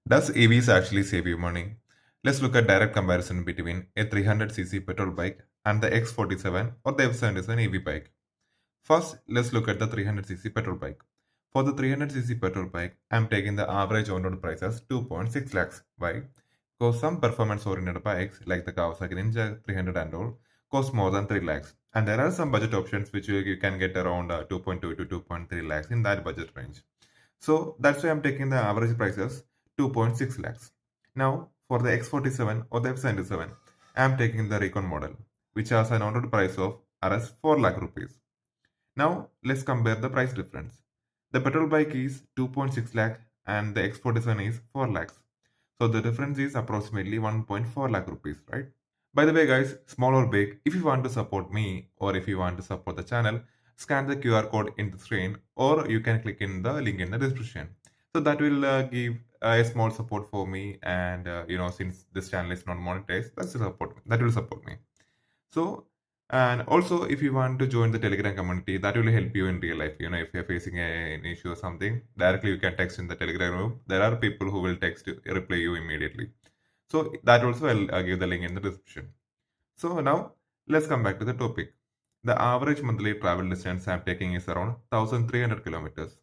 Does EVs actually save you money? Let's look at direct comparison between a 300cc petrol bike and the X47 or the F77 EV bike. First, let's look at the 300cc petrol bike. For the 300cc petrol bike, I'm taking the average on-road price as 2.6 lakhs. Why? Because some performance-oriented bikes like the Kawasaki Ninja 300 and all cost more than 3 lakhs. And there are some budget options which you can get around 2.2 to 2.3 lakhs in that budget range. So that's why I'm taking the average prices 2.6 lakhs. Now for the X47 or the F77, I'm taking the Recon model, which has an on-road price of Rs 4 lakh rupees. Now let's compare the price difference. The petrol bike is 2.6 lakh and the X47 is 4 lakhs. So the difference is approximately 1.4 lakh rupees, right? By the way, guys, small or big, if you want to support me or if you want to support the channel, scan the QR code in the screen or you can click in the link in the description. So that will give a small support for me, and since this channel is not monetized, that will support me. So, and also if you want to join the Telegram community, that will help you in real life. If you're facing an issue or something, directly you can text in the Telegram room. There are people who will reply you immediately. So that also I'll give the link in the description. So now let's come back to the topic. The average monthly travel distance I'm taking is around 1300 kilometers.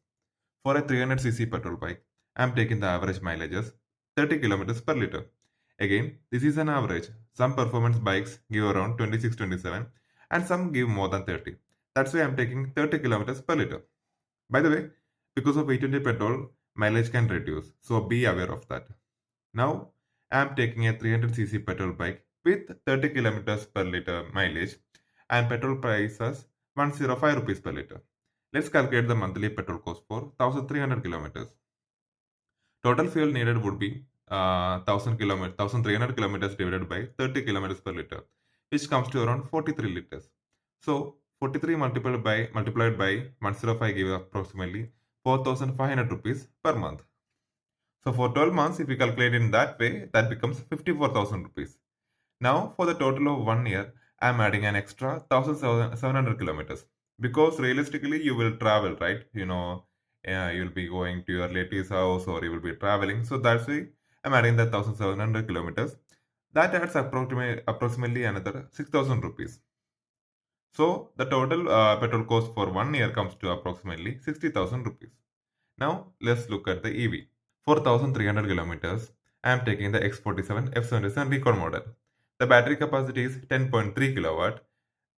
For a 300cc petrol bike, I'm taking the average mileage as 30 kilometers per liter. Again, this is an average. Some performance bikes give around 26-27 and some give more than 30. That's why I'm taking 30 kilometers per liter. By the way, because of 820 petrol, mileage can reduce, so be aware of that. Now, I'm taking a 300cc petrol bike with 30 kilometers per liter mileage and petrol price as 105 rupees per liter. Let's calculate the monthly petrol cost for 1300 kilometers. Total fuel needed would be 1300 kilometers divided by 30 kilometers per liter, which comes to around 43 liters. So 43 multiplied by 105 gives approximately 4500 rupees per month. So for 12 months, if we calculate in that way, that becomes 54,000 rupees. Now for the total of 1 year, I am adding an extra 1700 kilometers, because realistically you will travel, right? You'll be going to your relative's house or you will be traveling. So that's why I'm adding that 1700 kilometers. That adds approximately another 6000 rupees. So the total petrol cost for 1 year comes to approximately 60,000 rupees. Now let's look at the EV. For 1300 kilometers, I am taking the X47 F77 Recon model. The battery capacity is 10.3 kilowatt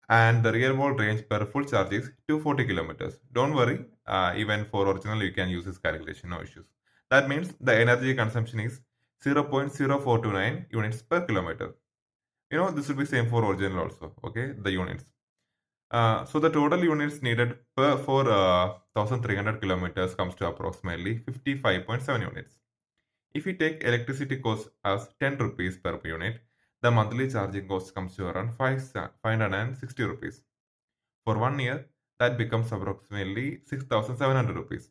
and the real world range per full charge is 240 kilometers. Don't worry, even for original you can use this calculation, no issues. That means the energy consumption is 0.0429 units per kilometer. This will be same for original also, okay, the units. So the total units needed for 1300 kilometers comes to approximately 55.7 units. If we take electricity cost as 10 rupees per unit, the monthly charging cost comes to around 560 rupees. For 1 year, that becomes approximately 6700 rupees.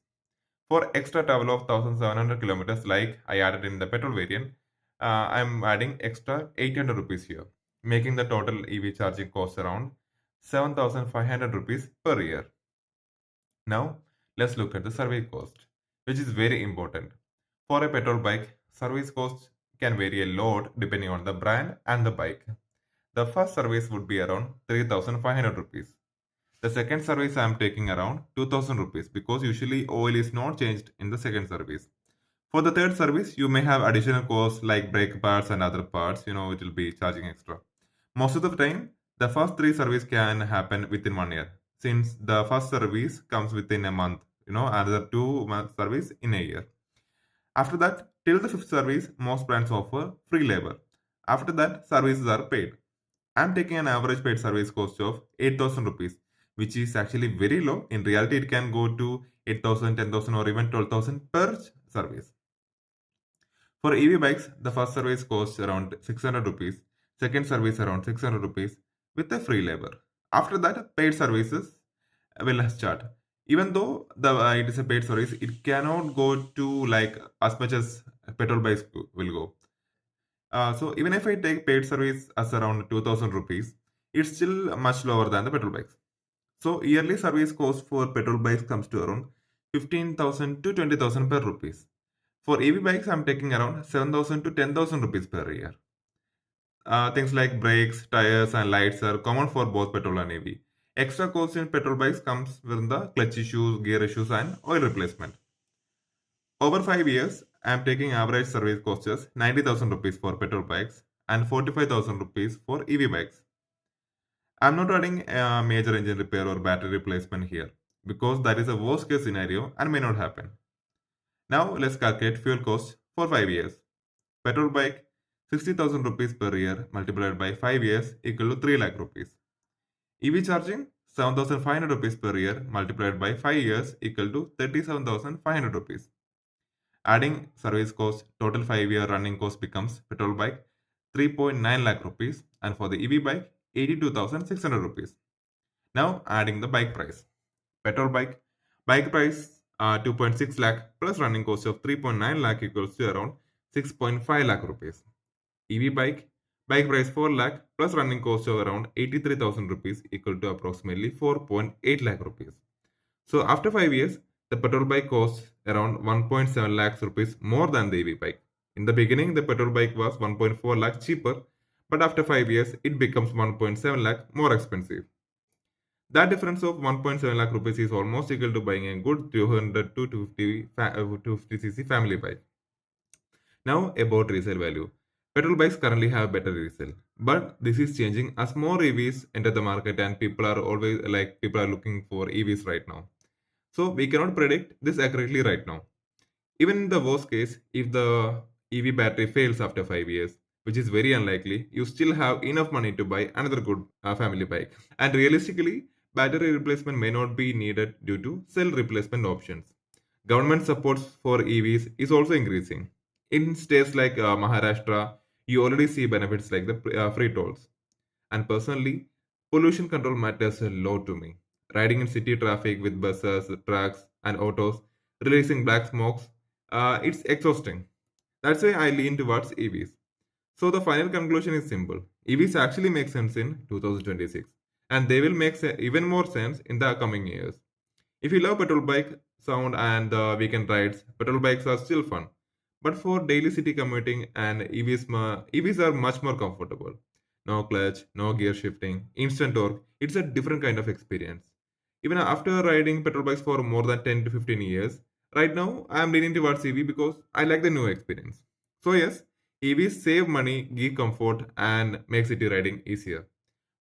For extra travel of 1700 kilometers, like I added in the petrol variant, I'm adding extra 800 rupees here, making the total EV charging cost around 7500 rupees per year. Now, let's look at the service cost, which is very important. For a petrol bike, service costs can vary a lot depending on the brand and the bike. The first service would be around 3500 rupees. The second service I am taking around 2000 rupees, because usually oil is not changed in the second service. For the third service, you may have additional costs like brake parts and other parts, it will be charging extra. Most of the time, the first three service can happen within 1 year, since the first service comes within a month, another 2 month service in a year. After that, till the fifth service, most brands offer free labor. After that, services are paid. I'm taking an average paid service cost of 8,000 rupees, which is actually very low. In reality, it can go to 8,000, 10,000, or even 12,000 per service. For EV bikes, the first service costs around 600 rupees, second service around 600 rupees with a free labor. After that, paid services will start. Even though it is a paid service, it cannot go to like as much as petrol bikes will go. So even if I take paid service as around 2000 rupees, it's still much lower than the petrol bikes. So yearly service cost for petrol bikes comes to around 15,000 to 20,000 per rupees. For EV bikes, I'm taking around 7,000 to 10,000 rupees per year. Things like brakes, tires, and lights are common for both petrol and EV. Extra cost in petrol bikes comes with the clutch issues, gear issues, and oil replacement. Over 5 years, I am taking average service costs as 90,000 rupees for petrol bikes and 45,000 rupees for EV bikes. I am not adding a major engine repair or battery replacement here because that is a worst case scenario and may not happen. Now let's calculate fuel cost for 5 years. Petrol bike 60,000 rupees per year multiplied by 5 years equal to 3 lakh rupees. EV charging 7,500 rupees per year multiplied by 5 years equal to 37,500 rupees. Adding service cost, total 5-year running cost becomes petrol bike 3.9 lakh rupees and for the EV bike 82,600 rupees. Now adding the bike price. Petrol bike price 2.6 lakh plus running cost of 3.9 lakh equals to around 6.5 lakh rupees. EV bike price 4 lakh plus running cost of around 83,000 rupees equal to approximately 4.8 lakh rupees. So after 5 years, the petrol bike costs around 1.7 lakhs rupees more than the EV bike. In the beginning, the petrol bike was 1.4 lakh cheaper, but after 5 years, it becomes 1.7 lakh more expensive. That difference of 1.7 lakh rupees is almost equal to buying a good 200 to 250cc family bike. Now about resale value. Petrol bikes currently have better resale, but this is changing as more EVs enter the market and people are looking for EVs right now. So we cannot predict this accurately right now. Even in the worst case, if the EV battery fails after 5 years, which is very unlikely, you still have enough money to buy another good family bike. And realistically, battery replacement may not be needed due to cell replacement options. Government supports for EVs is also increasing. In states like Maharashtra, you already see benefits like the free tolls. And personally, pollution control matters a lot to me. Riding in city traffic with buses, trucks, and autos, releasing black smokes, it's exhausting. That's why I lean towards EVs. So the final conclusion is simple. EVs actually make sense in 2026, and they will make even more sense in the coming years. If you love petrol bike sound and the weekend rides, petrol bikes are still fun. But for daily city commuting and EVs are much more comfortable. No clutch, no gear shifting, instant torque. It's a different kind of experience. Even after riding petrol bikes for more than 10 to 15 years, right now I am leaning towards EV because I like the new experience. So yes, EVs save money, give comfort, and make city riding easier.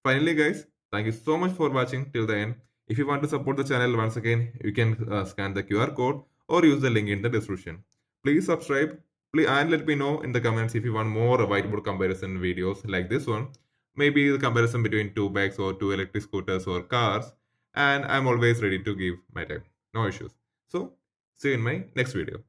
Finally, guys, thank you so much for watching till the end. If you want to support the channel once again, you can scan the QR code or use the link in the description. Please subscribe and let me know in the comments if you want more whiteboard comparison videos like this one. Maybe the comparison between two bikes or two electric scooters or cars. And I'm always ready to give my time. No issues. So, see you in my next video.